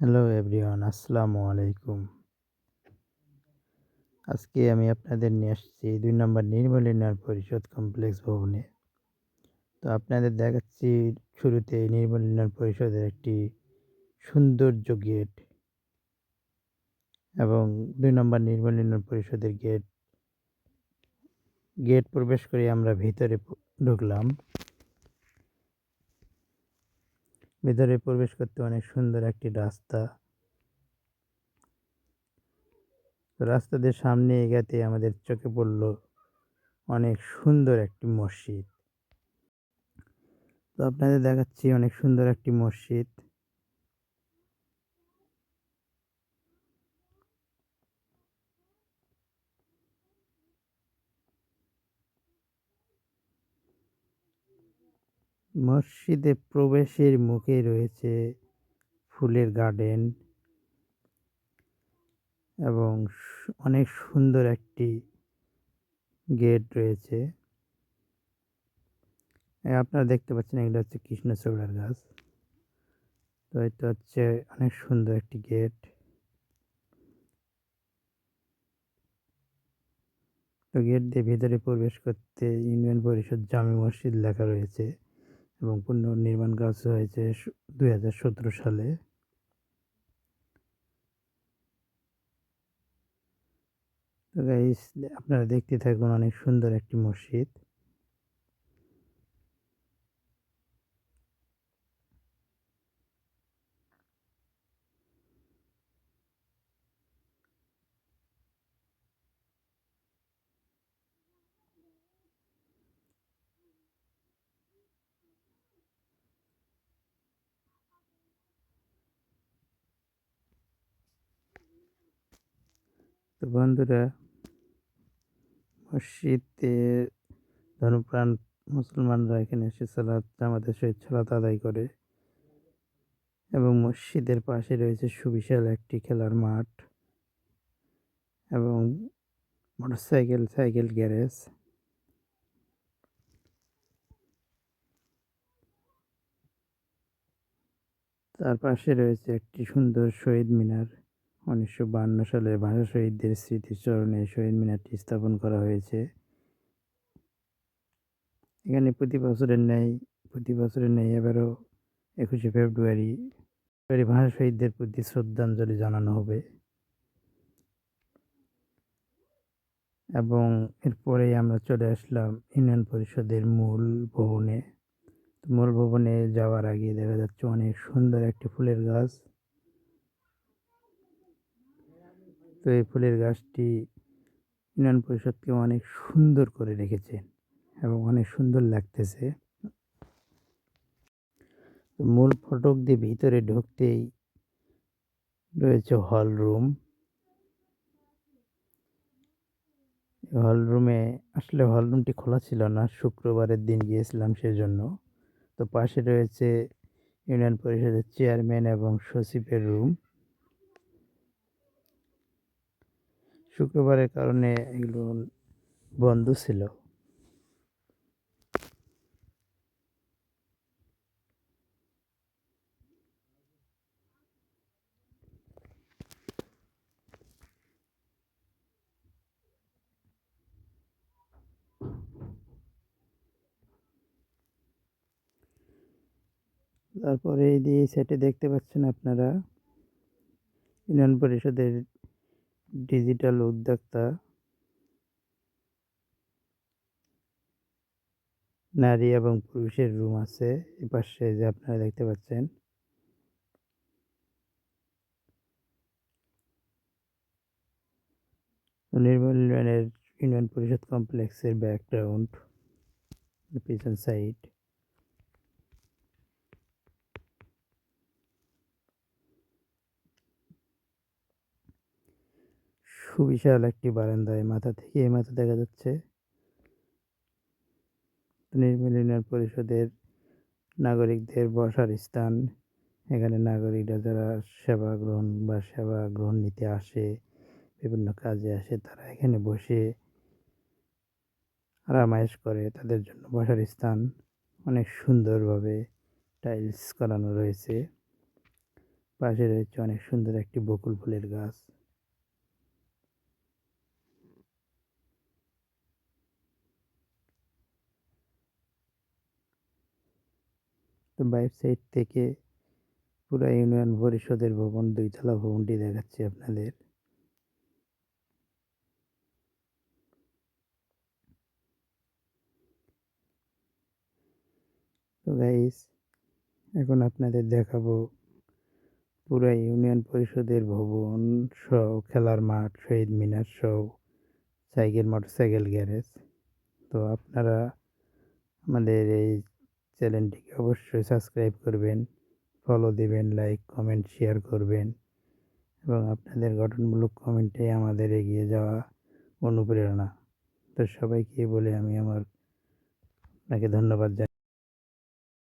Hello everyone, আসসালামু আলাইকুম। আজকে আমি আপনাদের নিয়ে আসছি ২ নম্বর নির্মল উন্নয়ন পরিষদ কমপ্লেক্স ভবনে। তো আপনাদের দেখাচ্ছি শুরুতেই নির্মল উন্নয়ন পরিষদের একটি সৌন্দর্য গেট এবং ২ নম্বর নির্মল উন্নয়ন পরিষদের গেট প্রবেশ করে আমরা ভিতরে ঢুকলাম। ভিতরে প্রবেশ করতে অনেক সুন্দর একটি রাস্তা। তো রাস্তা দিয়ে সামনে এগাতে আমাদের চোখে পড়ল অনেক সুন্দর একটি মসজিদ। তো আপনাদের দেখাচ্ছি অনেক সুন্দর একটি মসজিদ। মসজিদে প্রবেশের মুখে রয়েছে ফুলের গার্ডেন এবং অনেক সুন্দর একটি গেট রয়েছে। আপনারা দেখতে পাচ্ছেন এগুলো হচ্ছে কৃষ্ণচূড়ার গাছ। তো এটা হচ্ছে অনেক সুন্দর একটি গেট। তো গেট দিয়ে ভিতরে প্রবেশ করতে ইউনিয়ন পরিষদ জামে মসজিদ লেখা রয়েছে এবং পুনর্নির্মাণ কাজ হয়েছে ২০১৭ সালে। তো গাইস, আপনারা দেখতে থাকুন, অনেক সুন্দর একটি মসজিদ। তো বন্ধুরা, মসজিদে ধর্মপ্রাণ মুসলমানরা এখানে এসে জামাতের সহিত সালাত আদায় করে এবং মসজিদের পাশে রয়েছে সুবিশাল একটি খেলার মাঠ এবং সাইকেল গ্যারেজ। তার পাশে রয়েছে একটি সুন্দর শহীদ মিনার। ১৯৫২ সালে ভাষা শহীদদের স্মৃতিচারণে শহীদ মিনারটি স্থাপন করা হয়েছে। এখানে প্রতি বছরের ন্যায় এবারও ২১শে ফেব্রুয়ারি ভাষা শহীদদের প্রতি শ্রদ্ধাঞ্জলি জানানো হবে এবং এরপরেই আমরা চলে আসলাম ইউনিয়ন পরিষদের মূল ভবনে। মূল ভবনে যাওয়ার আগে দেখা যাচ্ছে অনেক সুন্দর একটি ফুলের গাছ। তো এই ফুলের গাছটি ইউনিয়ন পরিষদকে অনেক সুন্দর করে রেখেছে এবং অনেক সুন্দর লাগতেছে। তো মূল ফটক দিয়ে ভিতরে ঢুকতেই রয়েছে হল রুম। হল রুমটি খোলা ছিল না, শুক্রবারের দিন গিয়েছিলাম সেজন্য। তো পাশে রয়েছে ইউনিয়ন পরিষদের চেয়ারম্যান এবং সচিবের রুম। শুক্রবারের কারণে এগুলো বন্ধ ছিল। তারপরে এই সাইটে দেখতে পাচ্ছেন আপনারা ইউনিয়ন পরিষদের ডিজিটাল উদ্যোক্তা নারী এবং পুরুষের রুম আছে। এপাশে যে আপনারা দেখতে পাচ্ছেন। নির্মল ইউনিয়ন পরিষদ কমপ্লেক্সের ব্যাকগ্রাউন্ড পিছন সাইড। সুবিশাল একটি বারান্দা, এই মাথা থেকে এই মাথা দেখা যাচ্ছে। নির্মল ইউনিয়ন পরিষদের নাগরিকদের বসার স্থান। এখানে নাগরিকরা যারা সেবা গ্রহণ নিতে আসে, বিভিন্ন কাজে আসে, তারা এখানে বসে আরামায়েশ করে। তাদের জন্য বসার স্থান অনেক সুন্দরভাবে টাইলস করানো রয়েছে। পাশে রয়েছে অনেক সুন্দর একটি বকুল ফুলের গাছ। তো বাইরের সাইড থেকে পুরা ইউনিয়ন পরিষদের ভবন, ২ তলা ভবনটি দেখাচ্ছি আপনাদের। তো গাইস, এখন আপনাদের দেখাবো পুরা ইউনিয়ন পরিষদের ভবন সহ খেলার মাঠ, শহীদ মিনার সহ মোটরসাইকেল গ্যারেজ। তো আপনারা আমাদের এই চ্যানেলটিকে অবশ্যই সাবস্ক্রাইব করবেন, ফলো দিবেন, লাইক, কমেন্ট, শেয়ার করবেন এবং আপনাদের গঠনমূলক কমেন্টে আমাদের এগিয়ে যাওয়া অনুপ্রেরণা। তো সবাইকে বলে আমি আপনাকে ধন্যবাদ জানাই।